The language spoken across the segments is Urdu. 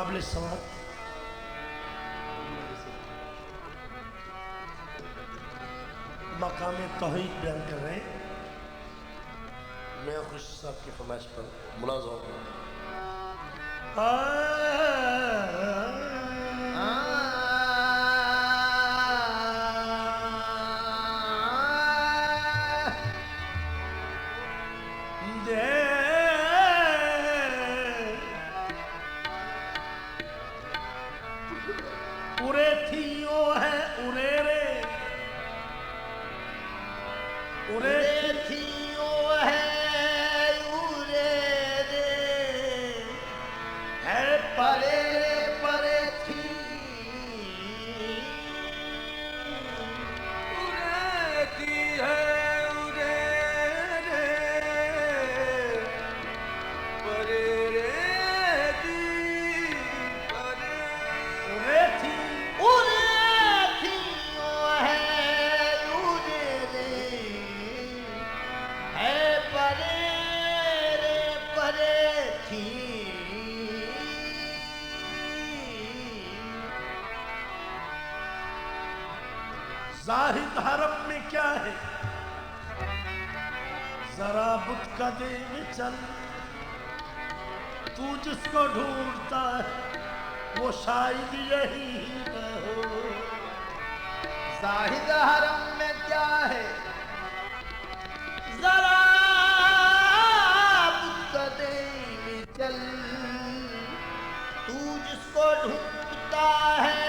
قابل سماعت مقام توحید بیان کر رہے ہیں. میں خوش صاحب کی فرمائش پر ملاحظہ ہوں. زاہد حرم میں کیا ہے ذرا بت کا دے میں چل تو جس کو ڈھونڈتا ہے وہ شاید یہی نہ ہو. زاہد حرم میں کیا ہے ذرا بت کا دے میں چل تو جس کو ڈھونڈتا ہے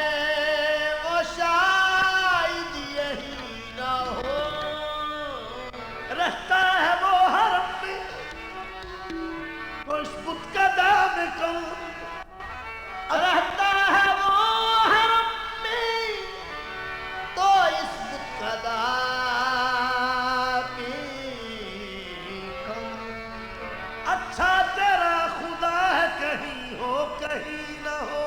وہ شاید یہی نہ ہو. رہتا ہے وہ حرم میں اس بت کا دام کون رہتا ہے وہ حرم میں تو اس بت کا دام کون. اچھا تیرا خدا ہے کہیں ہو کہیں نہ ہو.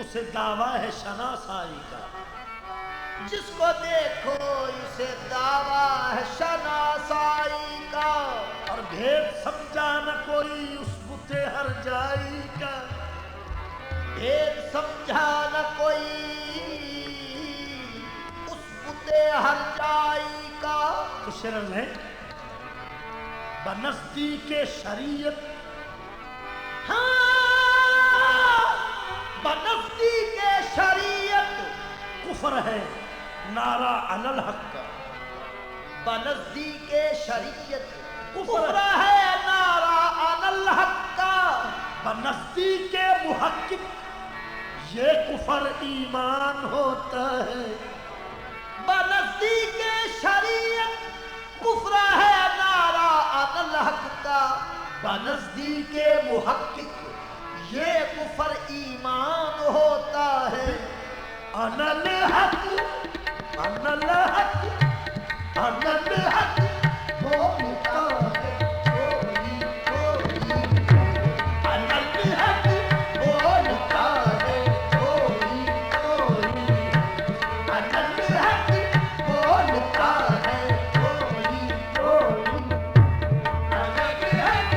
اسے دعویٰ ہے شناسائی کا جس کو دیکھو اسے دعویٰ ہے شناسائی کا. اور بھید سمجھا نہ کوئی اس بت ہر جائی کا. بھید سمجھا نہ کوئی اس بت ہر جائی کا. تو شرم ہے بنزدیک شریعت بنزدیک شریعت کفر ہے نعرہ علی الحق کا. بنزدیک شریعت کفر ہے نعرہ علی الحق کا. بنزدیک محقق یہ کفر ایمان ہوتا ہے. بنزدیک شریعت کفر ہے نعرہ علی الحق کا. بنزدیک محقق یہ کفر ایمان ہوتا ہے. انا الحق انا الحق انا الحق بولتا ہے کوئی کوئی. انا الحق بولتا ہے کوئی کوئی. انا الحق بولتا ہے کوئی کوئی. انا الحق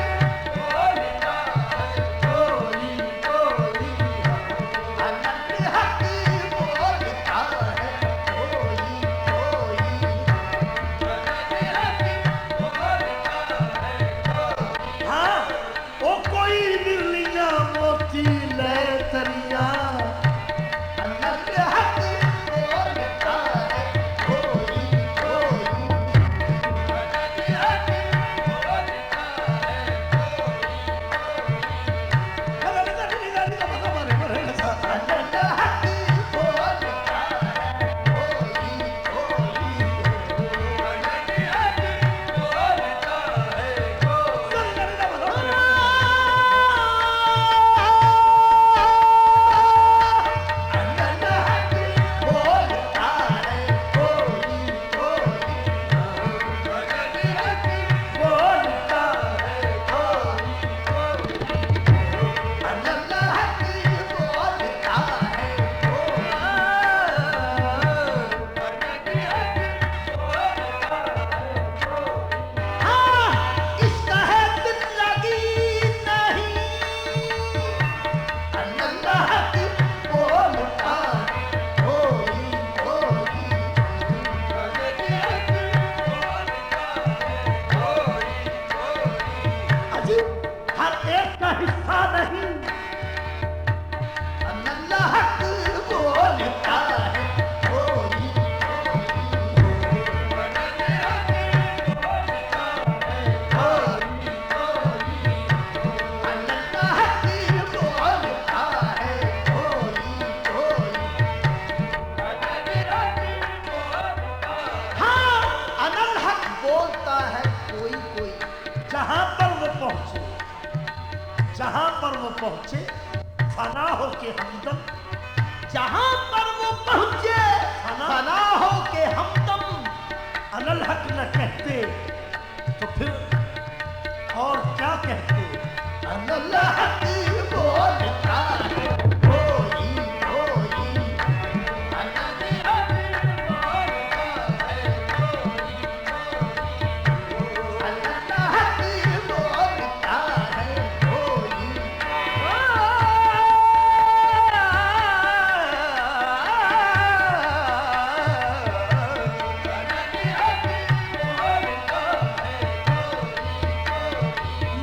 بولتا ہے کوئی کوئی. انا الحق بولتا ہے جہاں پر وہ پہنچے فنا ہو کے ہمدم، جہاں پر وہ پہنچے فنا ہو کے ہمدم، الحق نہ کہتے تو پھر اور کیا کہتے؟ الحق بولتا ہے کوئی کوئی، الحق بولتا ہے کوئی،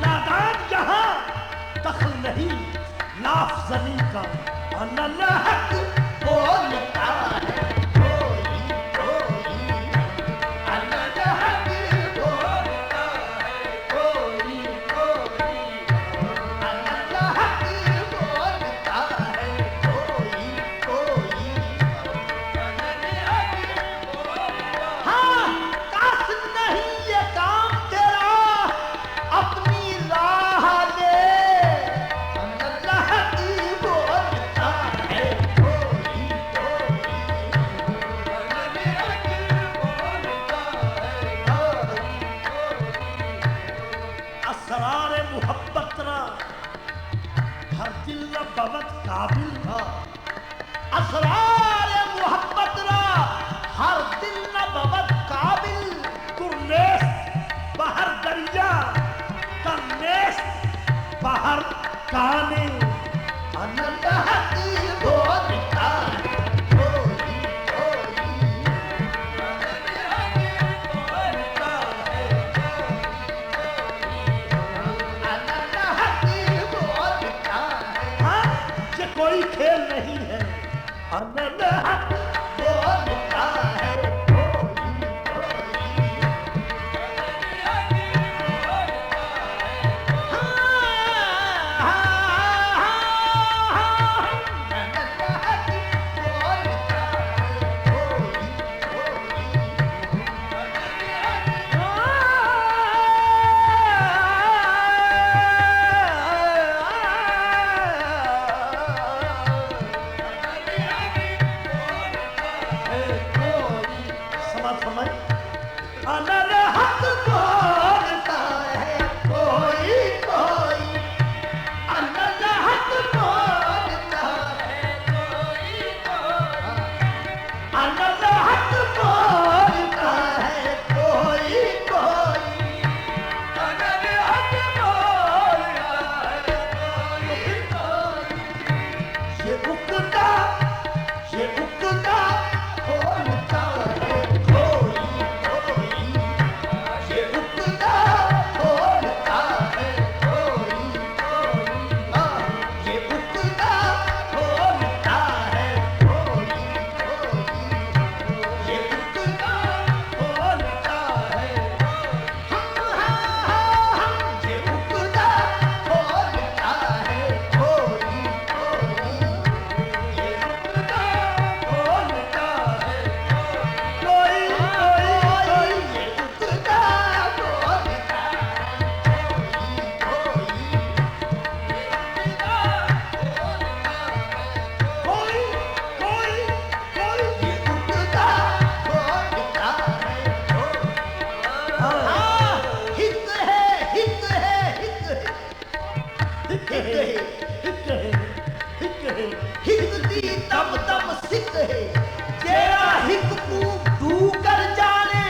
نادان جہاں دخل نہیں لاف زمین کا، الحق بولتا ہے کوئی کوئی، الحق بولتا ہے کوئی کوئی، الحق بولتا ہے کوئی کوئی، ہاں کاش نہیں یہ کام تیرا اپنی راہ دے، الحق بولتا ہے کوئی کوئی، اسرار محبت را ہر دل نہ بوت قابل، اسرار محبت را ہر دل نہ ببد قابل، ترنیس بہر دریا ترنیس بہر کانے، الحق بولتا ہے کوئی کوئی، الحق بولتا ہے ہاں یہ کوئی کھیل نہیں ہے، الحق بولتا ہے کوئی کوئی، سماعت فرمائیں، الحق بولتا ہے کوئی کوئی، الحق بولتا ہے کوئی کوئی، الحق بولتا ہے کوئی کوئی، الحق بولتا ہے کوئی کوئی، یہ اکتا بولتا ہے کوئی کوئی، یہ اکتا بولتا ہے کوئی کوئی، یہ اکتا بولتا ہے کوئی کوئی، یہ اکتا بولتا ہے، یہ اکتا بولتا ہے کوئی کوئی، یہ اکتا بولتا ہے کوئی کوئی کوئی یہ اکتا بولتا ہے کوئی کوئی، کوئی کوئی کوئی یہ اکتا بولتا ہے کوئی، ہاں ہت ہے ہت ہے ہت ہے ہک ہے ہک ہے ہک ہے ہت دی دم دم سکھ ہے، تیرا ہک کو دو کر جانے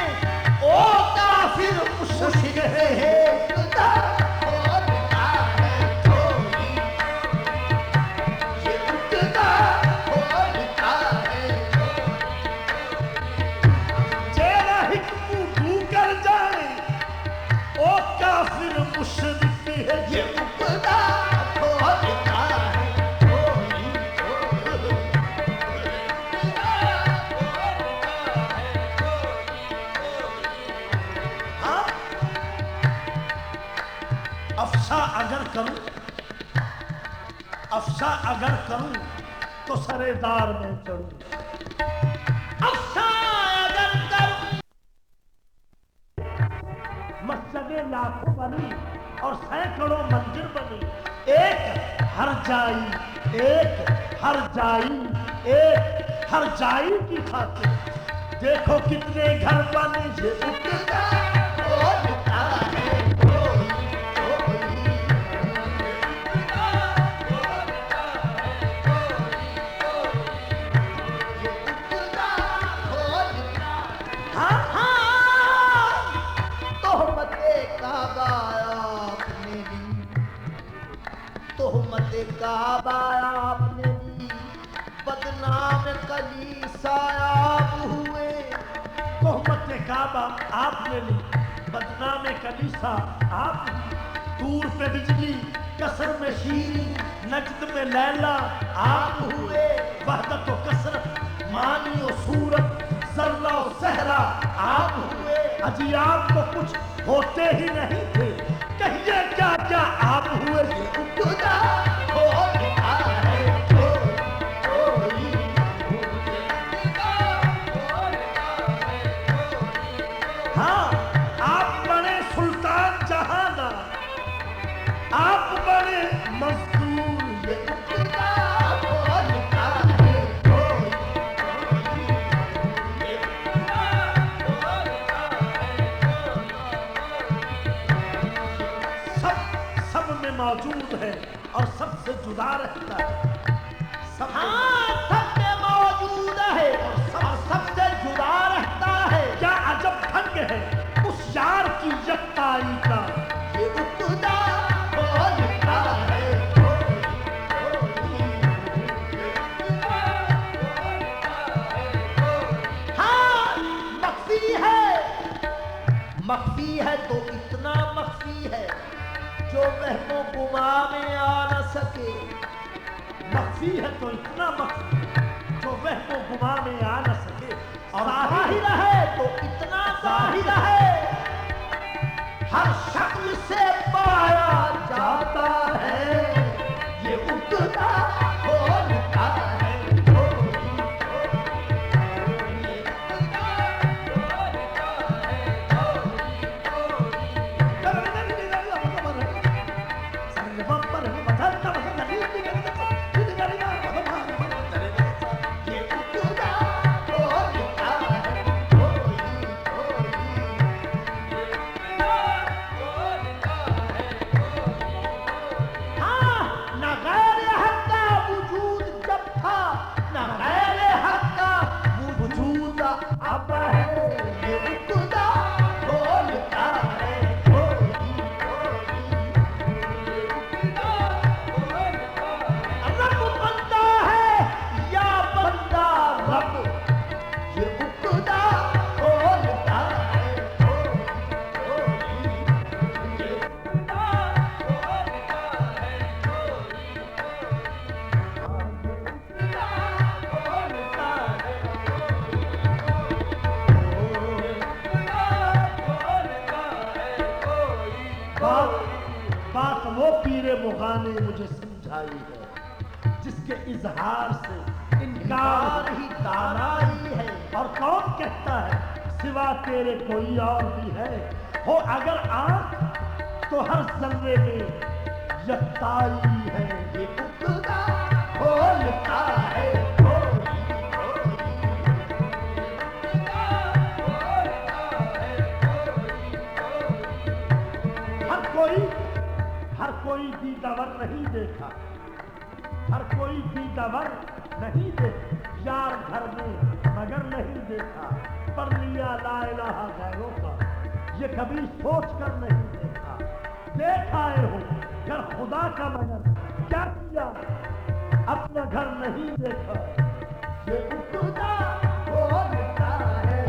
او کافر مشرک ہے، اکتا بولتا ہے کوئی، یہ اکتا بولتا ہے تیرا حکم دو کر جائے او کافر مشرک ہے، یہ اکتا بولتا ہے کوئی کوئی، ہاں افشا اگر کروں افشا اگر کروں تو سرے دار میں چڑھوں، افسا اگر کروں مسجدیں لاکھوں بنی اور سینکڑوں منزل بنی، ایک ہر جائی، ایک ہر جائی، ایک ہر جائی کی خاطر دیکھو کتنے گھر بنے یہ اٹھتا کھولتا ہے کوئی کوئی، ہاں ہاں تہمت کعبہ آپ نے لی، تہمت کعبہ آپ نے لی، بدنام کلیسا آپ ہوئے، تہمت کعبہ آپ نے لی، بدنام کلیسا آپ ہوئے، دور پہ بجلی کثر میں شیریں نجد میں لیلا آپ ہوئے، وحدت و کثرت معنی و صورت ذرہ و صحرا آپ ہوئے، اجی آپ کو کچھ ہوتے ہی نہیں تھے، کہیے کیا کیا آپ ہوئے، خدا کھولتا ہے کوئی، ہاں آپ بنے سلطان جہاں دا، آپ بنے مزدور یہ خدا کھولتا ہے کوئی، سب میں موجود ہے اور سب سے جدا رہتا ہے، ہاں سب میں موجود ہے اور سب سے جدا رہتا ہے، کیا عجب ڈھنگ ہے اس یار کی یکتائی کا، یہ خدا کھولتا ہے ہاں مخفی ہے تو اتنا مخفی ہے جو وہم و گما میں آ نہ سکے، مخفی ہے تو اتنا مخفی جو وہم و گما میں آ نہ سکے، اور ظاہر ہے تو اتنا ظاہر ہے ہر شکل سے پایا جاتا ہے، یہ اٹھتا کھولتا ہے بات وہ پیر مغاں نے مجھے سمجھائی ہے جس کے اظہار سے انکار ہی دانائی ہے، اور کون کہتا ہے سوا تیرے کوئی اور بھی ہے، ہو اگر آنکھ تو ہر ذرے میں یکتائی ہے، یہ خدا کھولتا ہے ہر کوئی دیداور نہیں دیکھا، ہر کوئی دیداور نہیں دیکھا، یار گھر میں مگر نہیں دیکھا، پر لیا لا الہ غیروں کا یہ کبھی سوچ کر نہیں دیکھا، دیکھ آئے ہو گھر خدا کا مگر کیا کیا اپنا گھر نہیں دیکھا، یہ خدا کھولتا ہے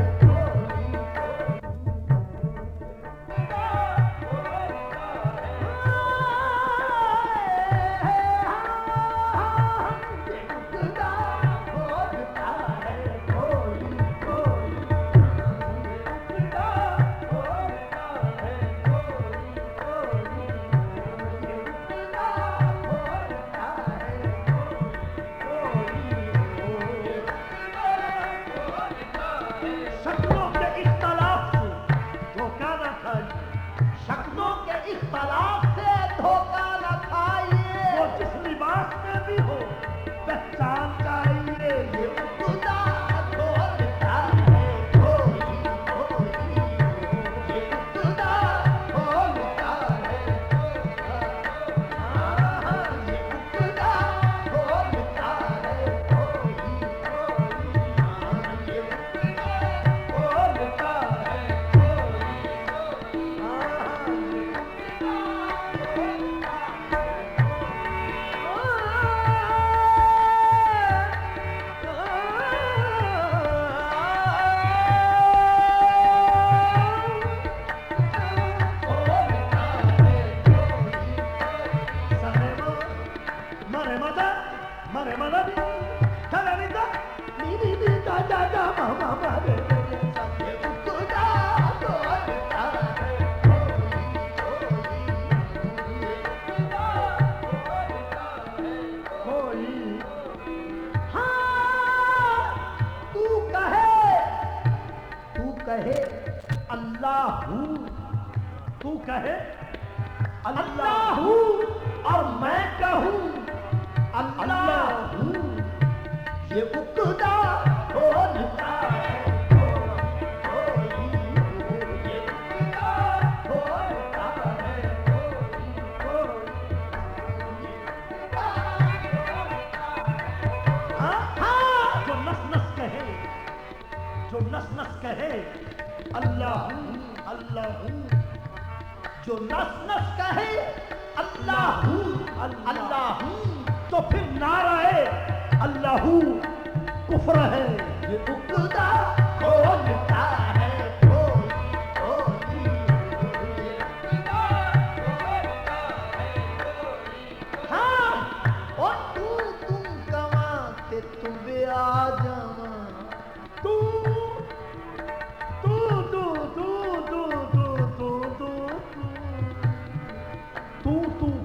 کہے اللہ ہوں، تو کہے اللہ ہوں اور میں کہوں اللہ ہوں، یہ عقدہ کھولتا ہے جو نس نس کہے اللہ ہوں اللہ ہوں، جو نس نس کہے اللہ ہوں اللہ ہوں، تو پھر نعرہ اللہ ہوں کفر ہے، یہ عقدہ کھولتا ہے ہاں، اور تم کماتے تم بے آجاں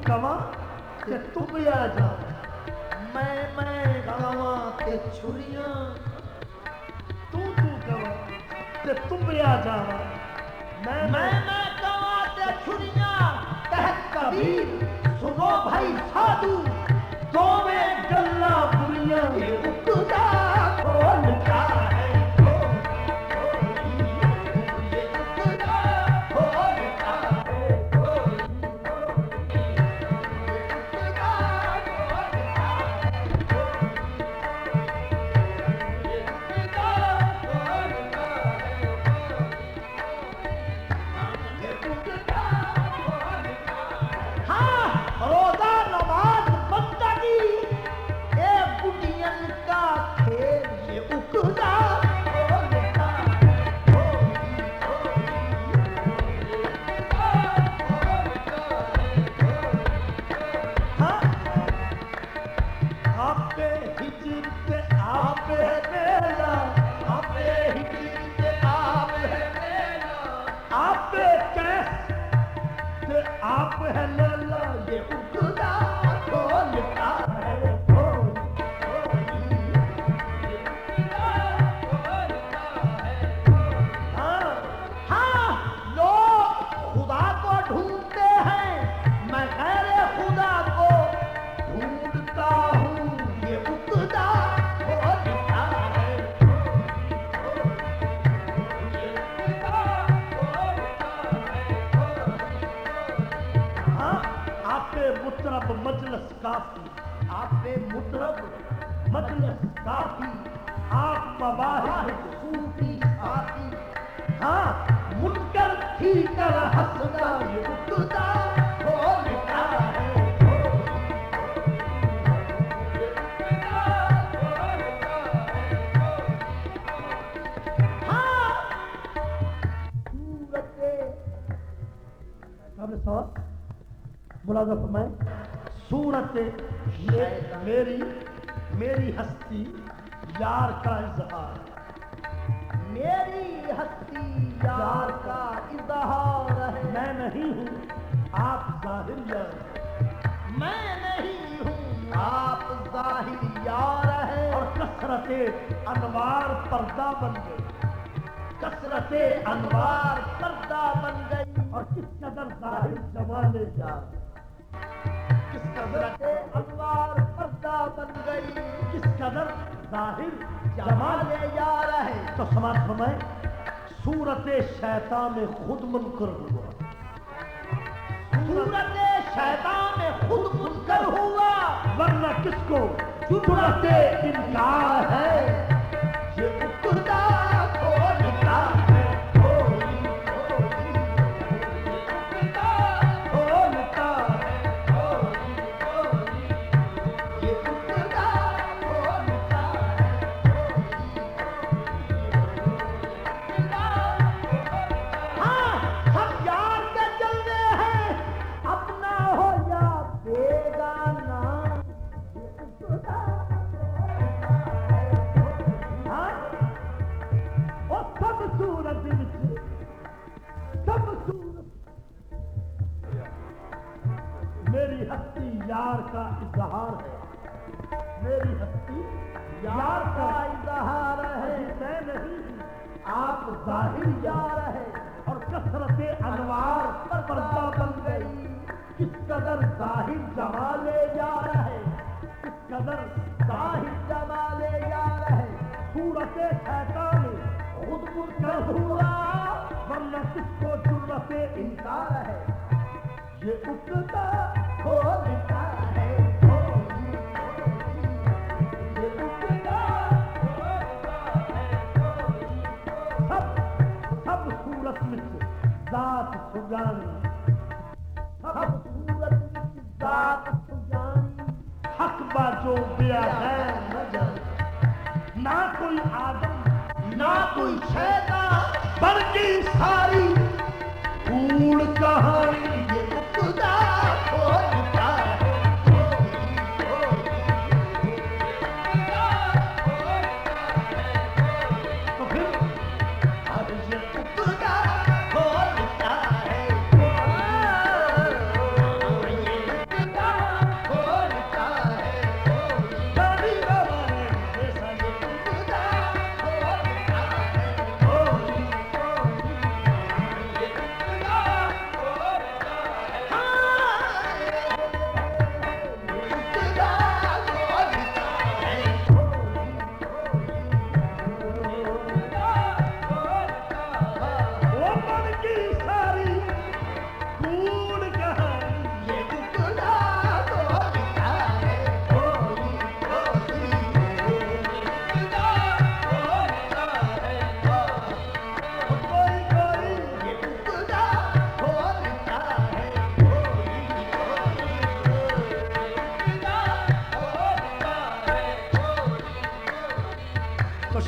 کما کہ تم آ جا، میں کما کہ چھریاں، تو کما کہ تم آ جا، میں کما کہ چھریاں، کہت کبیر سنو بھائی سادھو، دو میں گلہ بریاں، یہ عقدہ کھولتا ہے مجلس کافی، آپ پہ مطرب مجلس کافی، آپ مواہب صوفی آتی، ہاں منکر تھی کر حسنا، یہ عقدہ کھولتا ہے ہاں صورت ملازم فرمائیں، صورت میری ہستی یار کا اظہار، میری ہستی یار کا اظہار ہے، میں نہیں ہوں آپ ظاہر یار، میں نہیں ہوں آپ ظاہر یار ہے، اور کثرت انوار پردہ بن گئی، کثرت انوار پردہ بن گئی، اور کس قدر ظاہر جمال یار، کس قدر انوار پردہ بن گئی، کس قدر ظاہر جمال یار ہے، تو سماعت فرمائیں، صورت شیطان میں خود منکر ہوا، صورت شیطان میں خود منکر ہوا، ورنہ کس کو جرأت انکار ہے، یہ عقدہ کھولتا ہے میری ہستی یار کا اظہار ہے، میری ہستی یار کا اظہار ہے، میں نہیں آپ ظاہر یار ہے اور کثرت انوار پر پردہ بن گئی. کس قدر ظاہر جمال یار ہے, کس قدر ظاہر جمال یار ہے. صورت شیطان خود منکر ہوا ورنہ کس کو جرت انکار ہے. یہ اٹھتا کھولتا ہے ذات سجانی, سب صورت ذات سجانی. حق باجو بیا ہے نظر, نہ کوئی آدم نہ کوئی شیطان, بلکہ ساری پھول کہانی. یہ خدا کھولتا ہے تو پھر اب یہ خدا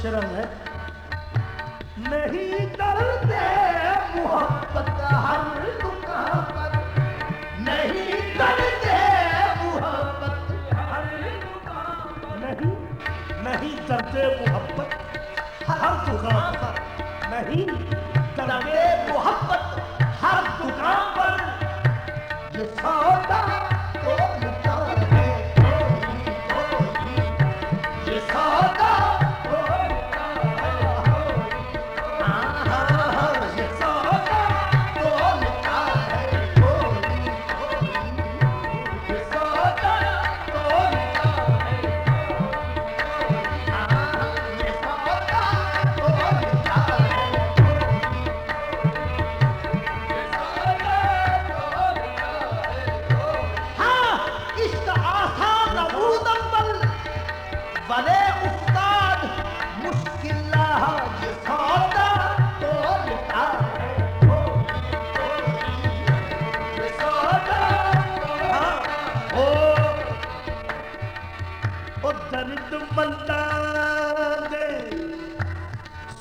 شرم ہے. نہیں کرتے محبت ہر دکان پر, نہیں کرتے محبت ہر دکان پر, نہیں کرتے محبت ہر دکان پر, نہیں کرتے محبت ہر دکان پر. یہ سودا تو مٹان ہے, یہ سودا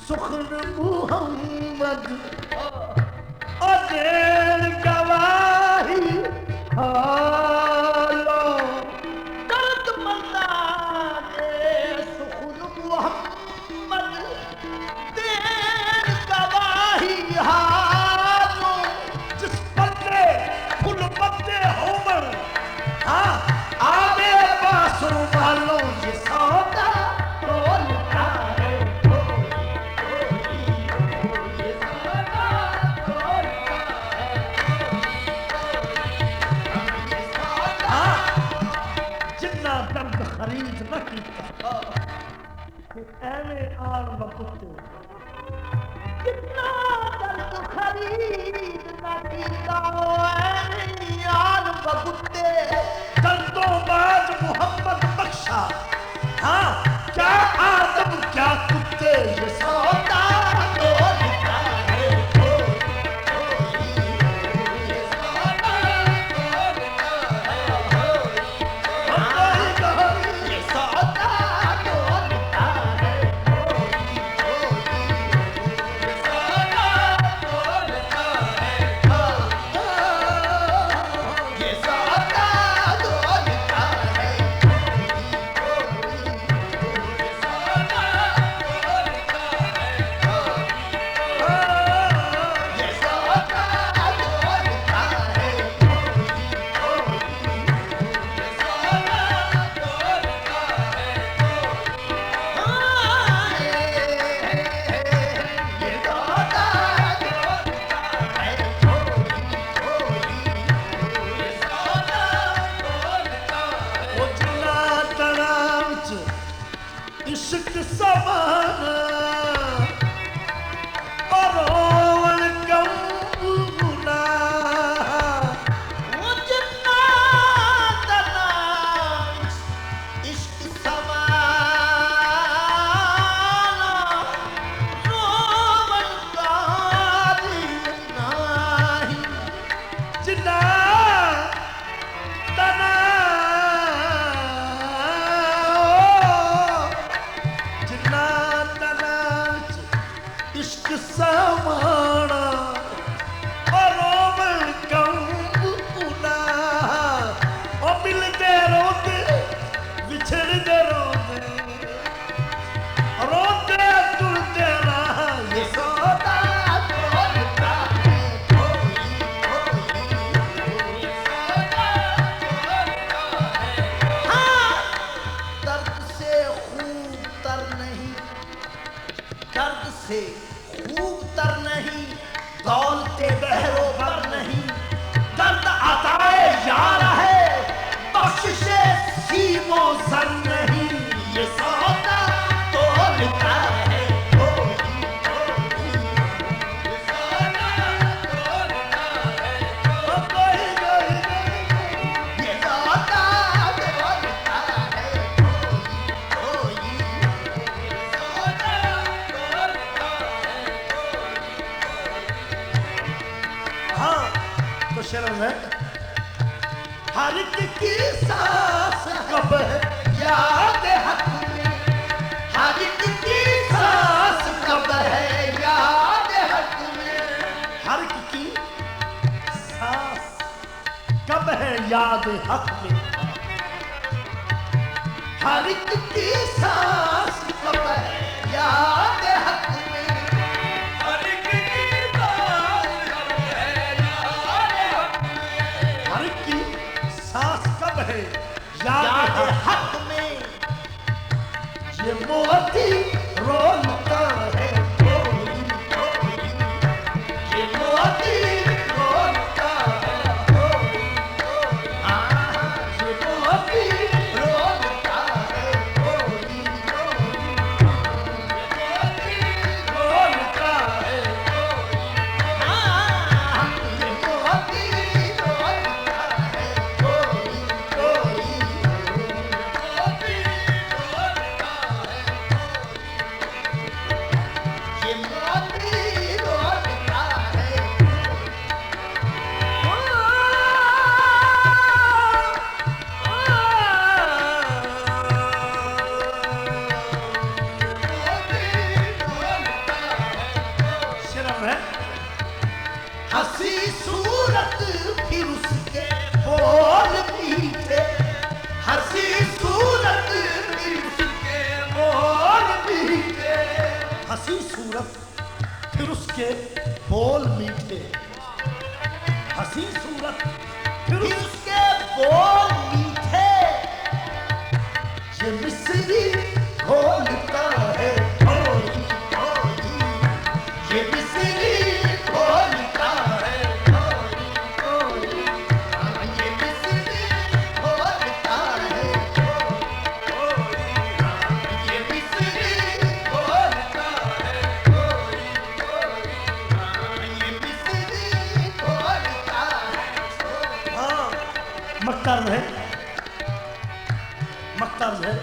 سخن محمد ادیر گواہی حالو, درد مندان سخن محمد دیر گواہی حالو. جس بندے کل بندے عمر ہاں آبے باسر والوں یہ سودا کھولتا ہے. خرید نہ کیتا کہ ایویں آن بکتے, کتنا درد خرید نہ کیتا ایویں آن بکتے. دردوں بعد محمد بخشا ہاں کیا آدم کیا کتے. یہ سودا کھولتا ہے, سمانا اور کم پونا اور ملتے روتے بچھڑتے روتے روتے ٹرتے رہا یہ سودا ڈھولتا ہے ہاں درد سے خوب تر نہیں درد سے خوب تر نہیں دولتے بہرو بر نہیں درد عطائے یار ہے بخشش سیم و زر نہیں یہ سودا تولتا ہے شرم ہے ہر ایک کی سانس کب ہے یاد حق میں ہر ایک کی سانس کب ہے یاد حق میں ہر ایک کی سانس کب ہے یاد حق میں ہر ایک کی سانس کب ہے یاد حق میں ہر ایک کی ہر ایک کی سانس کب ہے یاد یاد حق میں یہ موتی رولتا ہے یہ موتی رولتا ہے یہ موتی رولتا ہے رولتا ہے یہ موتی رولتا یہ موتی رولتا ہے شرم ہے ہنسی صورت پھر اس کے بول میٹھے ہنسی صورت پھر اس کے بول میٹھے ہنسی صورت پھر اس کے بول میٹھے ہنسی صورت پھر پھر اس کے بول میٹھے یہ مصری کھولتا ہے یہ مصری کھولتا ہے یہ مصری کھولتا ہے یہ مصری کھولتا ہے یہ مصری کھولتا ہے ہاں مکتب ہے مکتب ہے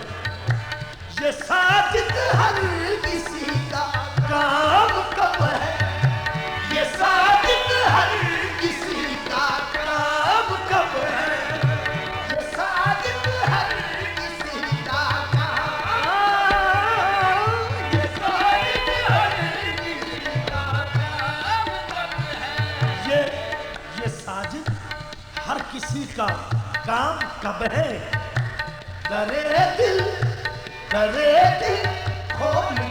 یہ ساجد ہر کسی کا کام کب ہے یہ ساجد ہر کسی کا کام کب ہے یہ ساجد ہر کسی کا کام یہ ساجد ہر کسی کا کام کب ہے یہ ساجد ہر کسی کا کام کب ہے درے دل کھول